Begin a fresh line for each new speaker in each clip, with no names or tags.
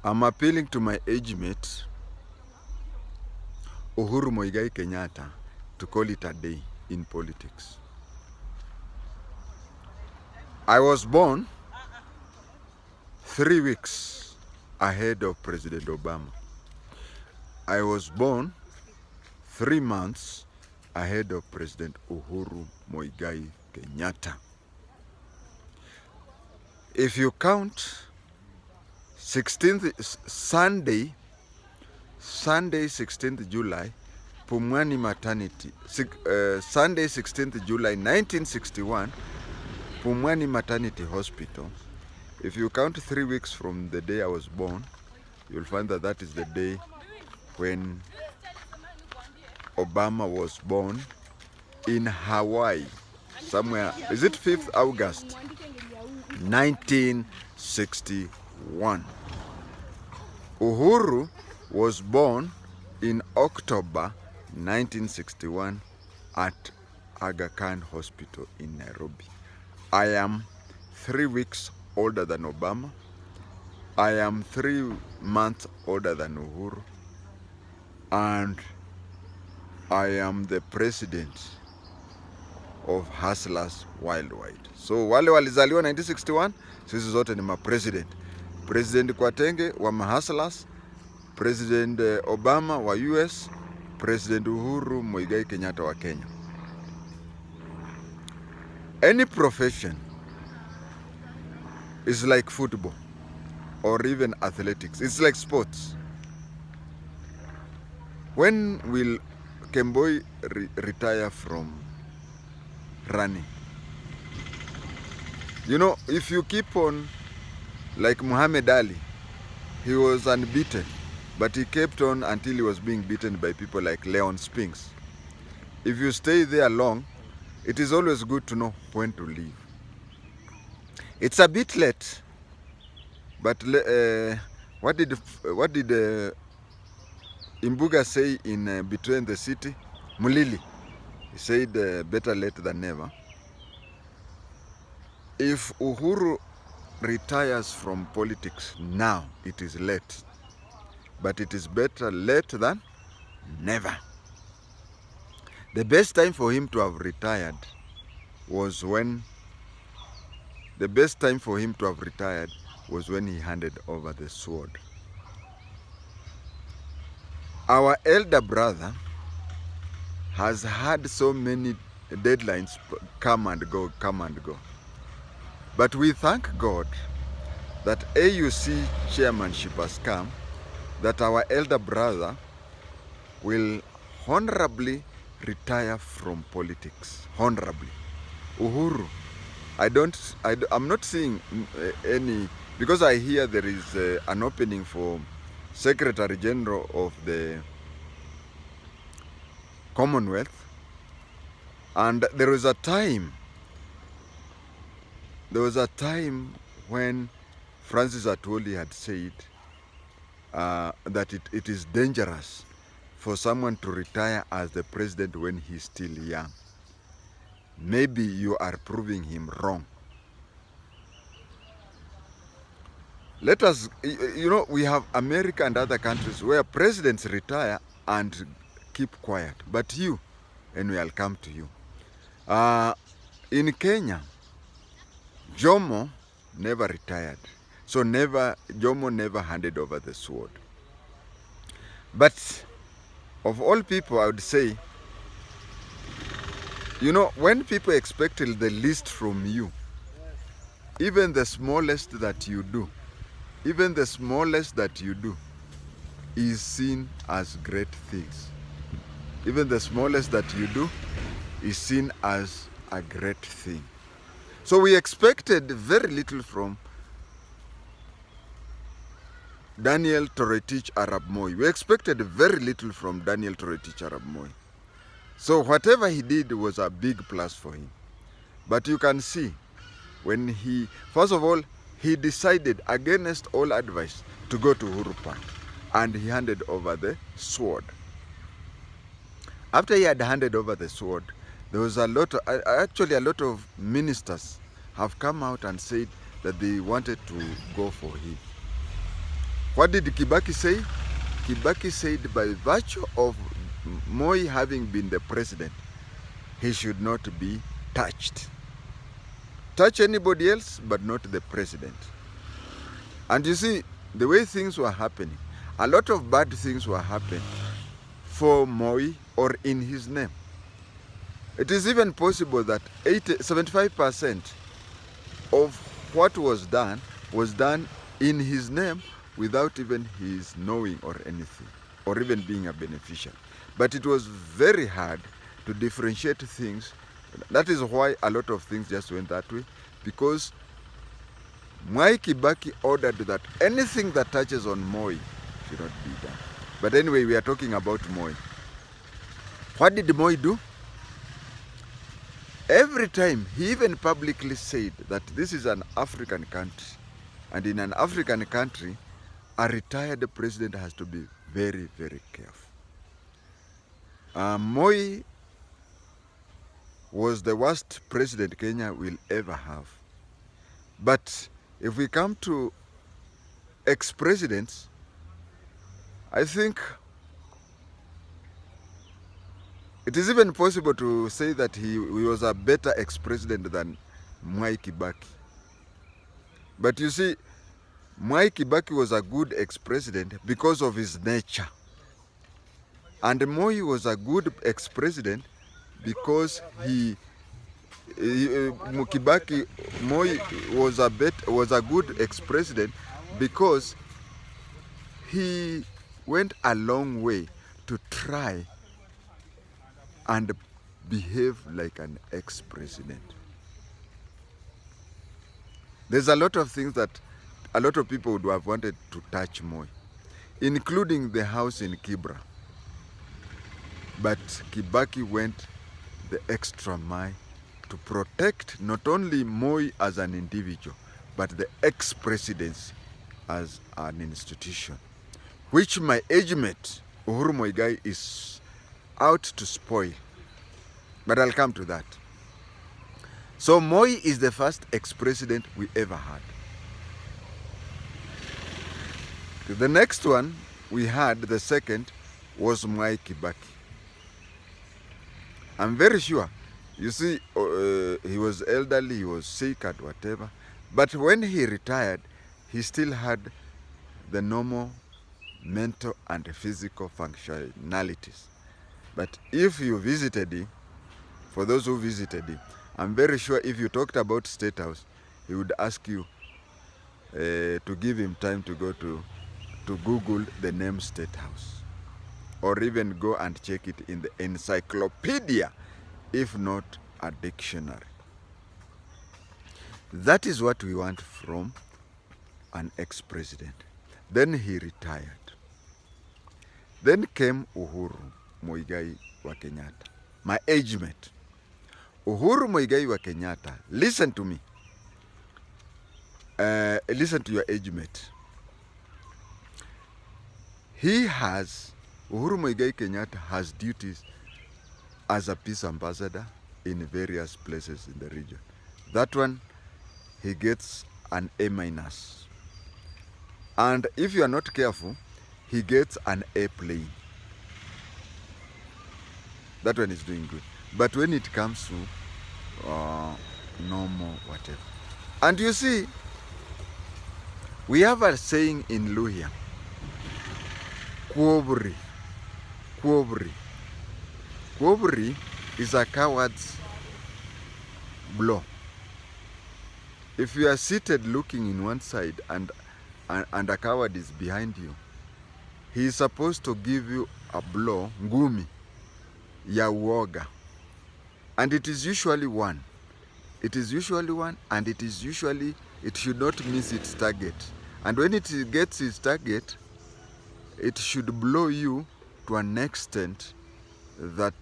I'm appealing to my age mate, Uhuru Muigai Kenyatta, to call it a day in politics. I was born 3 weeks ahead of President Obama. I was born 3 months ahead of President Uhuru Muigai Kenyatta. If you count 16th Sunday 16th July, Pumwani Maternity, Sunday 16th July 1961, Pumwani Maternity Hospital. If you count 3 weeks from the day I was born, you'll find that that is the day when Obama was born in Hawaii, somewhere, is it 5th August 1961. Uhuru was born in October 1961 at Aga Khan Hospital in Nairobi. I am 3 weeks older than Obama. I am 3 months older than Uhuru. And I am the president of hustlers worldwide. So wale walizaliwa 1961, sisi zote ni president. President JI-TENGE wa mahustlers, President Obama wa US, President Uhuru Muigai Kenyatta wa Kenya. Any profession is like football or even athletics. It's like sports. When will Kemboi retire from running? You know, if you keep on like Muhammad Ali, he was unbeaten, but he kept on until he was being beaten by people like Leon Spinks. If you stay there long, it is always good to know when to leave. It's a bit late, but what did Imbuga say in Between the City? Mulili, he said better late than never. If Uhuru retires from politics now, it is late. But it is better late than never. The best time for him to have retired was when he handed over the sword. Our elder brother has had so many deadlines come and go. But we thank God that AUC chairmanship has come, that our elder brother will honorably retire from politics. Honorably. Uhuru, I'm not seeing any, because I hear there is an opening for Secretary General of the Commonwealth, and there was a time when Francis Atwoli had said that it is dangerous for someone to retire as the president when he's still young. Maybe you are proving him wrong. Let us, you know, we have America and other countries where presidents retire and keep quiet. But you, and I'll come to you. In Kenya, Jomo never retired. So Jomo never handed over the sword. But of all people, I would say, you know, when people expect the least from you, even the smallest that you do is seen as great things. Even the smallest that you do is seen as a great thing. So we expected very little from Daniel Toroitich Arap Moi. We expected very little from Daniel Toroitich Arap Moi. So whatever he did was a big plus for him. But you can see, when he, first of all, he decided against all advice to go to Uhuru Park, and he handed over the sword. After he had handed over the sword, there was a lot of ministers have come out and said that they wanted to go for him. What did Kibaki say? Kibaki said by virtue of Moi having been the president, he should not be touched. Touch anybody else, but not the president. And you see, the way things were happening, a lot of bad things were happening for Moi or in his name. It is even possible that 75% of what was done in his name without even his knowing or anything, or even being a beneficiary. But it was very hard to differentiate things. That is why a lot of things just went that way, because Mwai Kibaki ordered that anything that touches on Moi should not be done. But anyway, we are talking about Moi. What did Moi do? Every time, he even publicly said that this is an African country. And in an African country, a retired president has to be very, very careful. Moi was the worst president Kenya will ever have. But if we come to ex-presidents, I think it is even possible to say that he was a better ex-president than Mwai Kibaki. But you see, Mwai Kibaki was a good ex-president because of his nature. And Moi was a good ex-president because Moi was a good ex-president because he went a long way to try and behave like an ex-president. There's a lot of things that a lot of people would have wanted to touch Moi, including the house in Kibra. But Kibaki went the extra mile to protect not only Moi as an individual, but the ex-presidency as an institution, which my age mate, Uhuru Muigai, is out to spoil. But I'll come to that. So Moi is the first ex-president we ever had. The next one we had, the second, was Mwai Kibaki. I'm very sure, you see, he was elderly, he was sick and whatever. But when he retired, he still had the normal mental and physical functionalities. But if you visited him, for those who visited him, I'm very sure if you talked about State House, he would ask you to give him time to go to Google the name State House, or even go and check it in the encyclopedia, if not a dictionary. That is what we want from an ex-president. Then he retired. Then came Uhuru Muigai wa Kenyatta, my age mate. Uhuru Muigai wa Kenyatta, listen to me. Listen to your age mate. Uhuru Muigai Kenyatta has duties as a peace ambassador in various places in the region. That one, he gets an A-. And if you are not careful, he gets an A+. That one is doing good. But when it comes to normal whatever. And you see, we have a saying in Luhya, Kuobri. Kuobri. Kuobri is a coward's blow. If you are seated looking in one side and a coward is behind you, he is supposed to give you a blow, ngumi, ya uoga. And it is usually one. It is usually one, and it should not miss its target. And when it gets its target, it should blow you to an extent that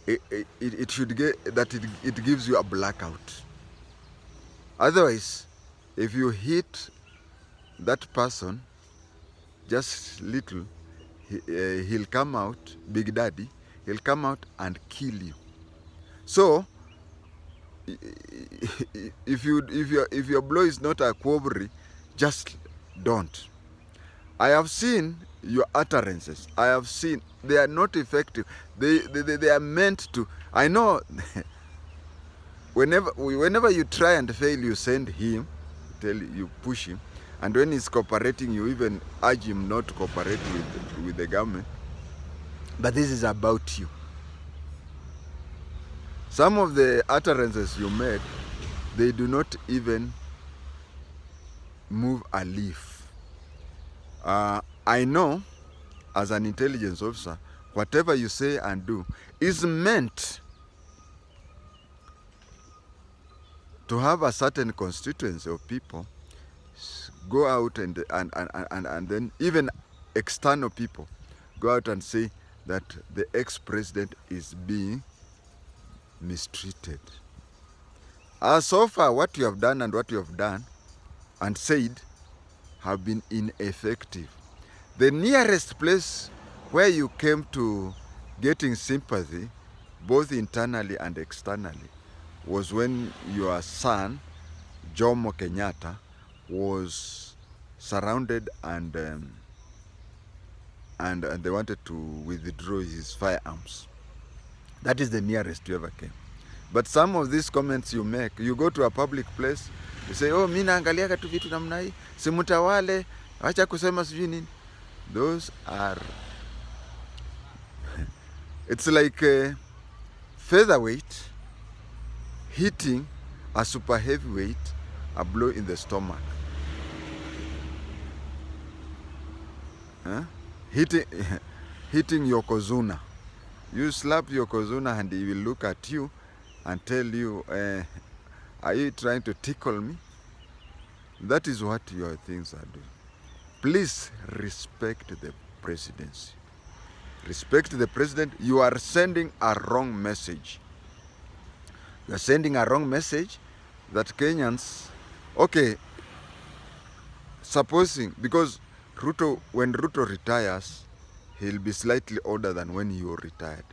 it gives you a blackout. Otherwise, if you hit that person just little, he'll come out, Big Daddy, he'll come out and kill you. So if your blow is not a quobbery, just don't. I have seen your utterances. I have seen they are not effective. They are meant to. I know whenever you try and fail, you send him, you push him, and when he's cooperating, you even urge him not to cooperate with the government. But this is about you. Some of the utterances you made, they do not even move a leaf. I know, as an intelligence officer, whatever you say and do is meant to have a certain constituency of people go out and then even external people go out and say that the ex-president is being mistreated. So far, what you have done and said have been ineffective. The nearest place where you came to getting sympathy, both internally and externally, was when your son, Jomo Kenyatta, was surrounded and they wanted to withdraw his firearms. That is the nearest you ever came. But some of these comments you make, you go to a public place, you say, oh, mi naangaliaga tu vitu namna hii, simutawale, acha kusema sijui nini. Those are, it's like a featherweight hitting a super heavyweight a blow in the stomach. Hitting Yokozuna. You slap Yokozuna and he will look at you and tell you, are you trying to tickle me? That is what your things are doing. Please respect the presidency. Respect the president. You are sending a wrong message. You are sending a wrong message that Kenyans, okay, supposing, because when Ruto retires, he'll be slightly older than when you retired.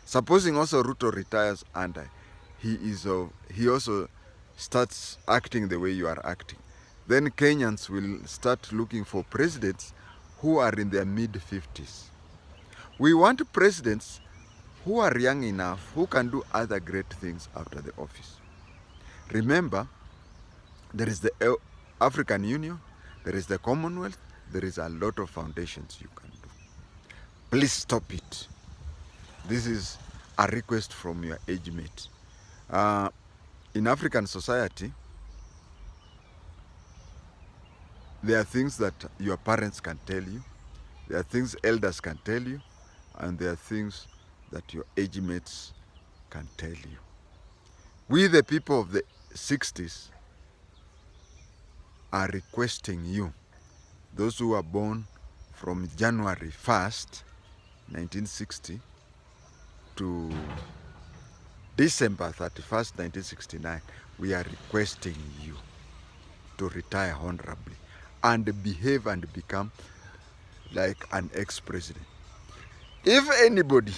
Supposing also Ruto retires and he also starts acting the way you are acting, then Kenyans will start looking for presidents who are in their mid-50s. We want presidents who are young enough, who can do other great things after the office. Remember, there is the African Union, there is the Commonwealth, there is a lot of foundations you can do. Please stop it. This is a request from your age mate. In African society, there are things that your parents can tell you, there are things elders can tell you, and there are things that your age mates can tell you. We, the people of the 60s, are requesting you, those who were born from January 1st, 1960 to December 31st, 1969, we are requesting you to retire honorably and behave and become like an ex-president. If anybody,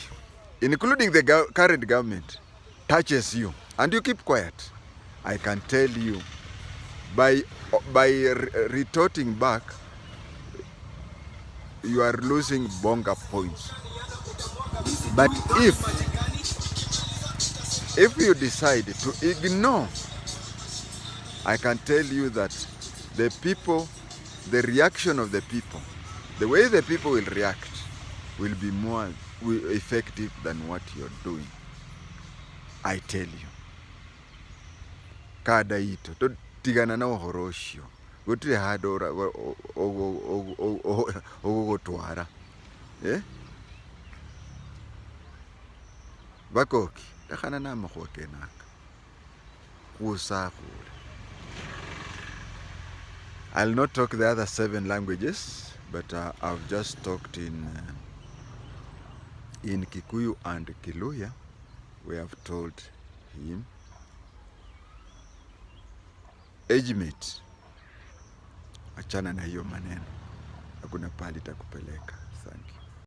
including the current government, touches you and you keep quiet, I can tell you, by retorting back, you are losing bonga points. But if you decide to ignore, I can tell you that the people, the reaction of the people, the way the people will react will be more effective than what you're doing. I tell you. Kada ito, to tigana na uhoro ucio. Gutire handu ugutwara. Bakoki, dakana na mahwa kenaka. Kusakure. I'll not talk the other 7 languages, but I've just talked in Kikuyu and Kiluya. We have told him, age mate, achana na hiyo maneno, hakuna pali takupeleka. Thank you.